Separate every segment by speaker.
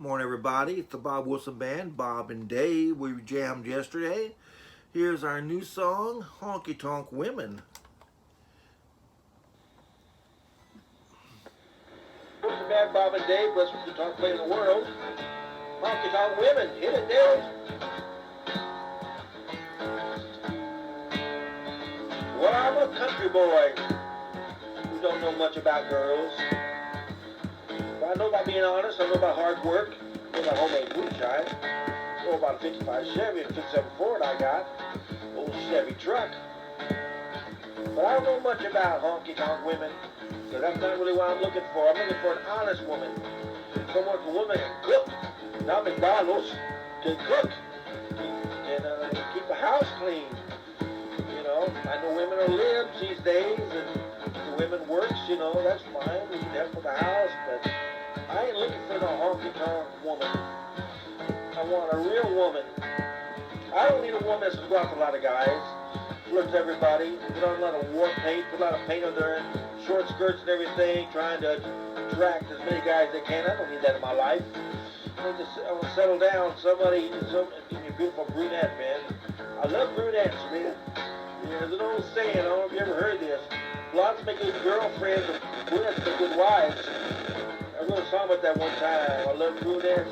Speaker 1: Morning, everybody. It's the Bob Wilson Band, Bob and Dave. We jammed yesterday. Here's our new song, Honky Tonk Women.
Speaker 2: Wilson Band, Bob and Dave, best honky tonk play in the world. Honky Tonk Women, hit it, Dave. Well, I'm a country boy who don't know much about girls. But I know about being honest, I know about hard work, I know about homemade moonshine, I know about a 55 Chevy and 57 Ford I got, old Chevy truck. But I don't know much about honky tonk women, because that's not really what I'm looking for. I'm looking for an honest woman, a woman can cook, not McDonald's, can cook, and keep the house clean. You know, I know women are libs these days, and the women works, you know, that's fine, we can help with the house, but I ain't looking for no honky-tonk woman. I want a real woman. I don't need a woman that's going to go after a lot of guys, flirts everybody, put on a lot of war paint, put a lot of paint on their short skirts and everything, trying to attract as many guys as they can. I don't need that in my life. I want to settle down. Somebody give me a beautiful brunette, man. I love brunettes, man. There's an old saying, I don't know if you ever heard this. Blondes make good girlfriends, and brunettes make good wives. I wrote a song about that one time. I love brunettes.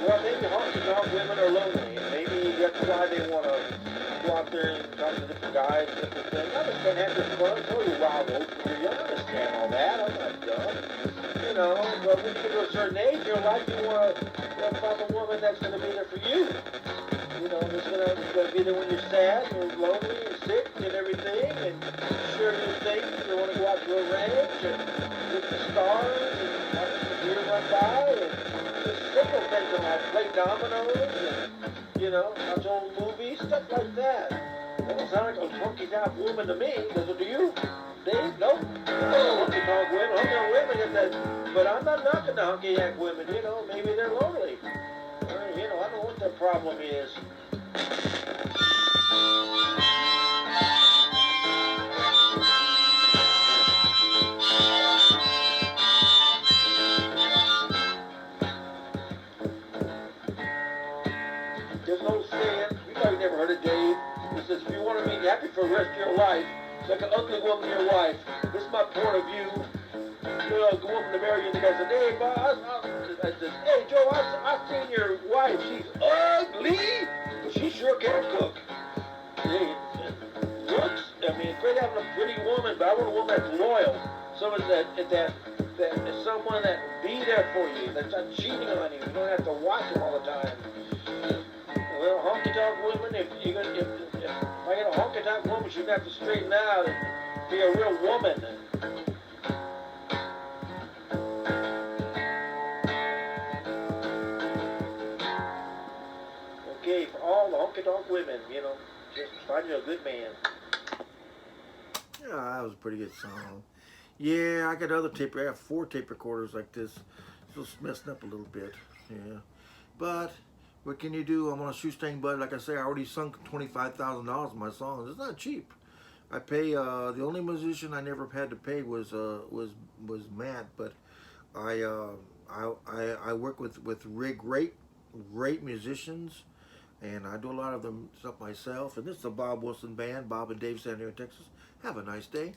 Speaker 2: Well, maybe honky-tonk women are lonely, and maybe that's why they want to go out there and talk to different guys, different things. I understand having fun, throw your wild oats when you're young. I understand all that. I'm not dumb. You know, but when you get to a certain age in your life, you want to find a woman that's going to be there for you. You know, that's going to be there when you're sad, you're lonely, and sick, and everything, and sure you think you want to go out to a ranch and look at the stars and watch the deer run by and just simple things in life, play dominoes and, you know, watch old movies, stuff like that. That don't sound like a honky-tonk woman to me. Does it to you? Dave? Nope. Honky-tonk women, honky-tonk women, if that, but I'm not knocking the honky-tonk women, you know, maybe they're lonely. Or, you know, I don't know what their problem is. There's no saying, you probably never heard of Dave. It says, if you want to be happy for the rest of your life, like an ugly woman your wife, this is my point of view. You know, a woman to marry you, and the guy said, hey, boss, I said, hey, Joe, I seen your wife. She's ugly, but she sure can cook. Hey, looks, I mean, it's great having a pretty woman, but I want a woman that's loyal. Someone that is someone that will be there for you, that's not cheating on you. You don't have to watch them all the time. Well, honky-tonk woman, if I get a honky-tonk woman, she's going to have to straighten out and be a real woman. Okay, for all the honky-tonk women, you know, just find you a good man.
Speaker 1: Yeah, that was a pretty good song. Yeah, I got other tape. I have 4 tape recorders like this. It's just messing up a little bit. Yeah, but what can you do? I'm on a shoestring budget. Like I say, I already sunk $25,000 in my songs. It's not cheap. I pay. The only musician I never had to pay was Matt. But I work with great musicians, and I do a lot of them stuff myself. And this is the Bob Wilson Band, Bob and Dave, San Diego, Texas. Have a nice day.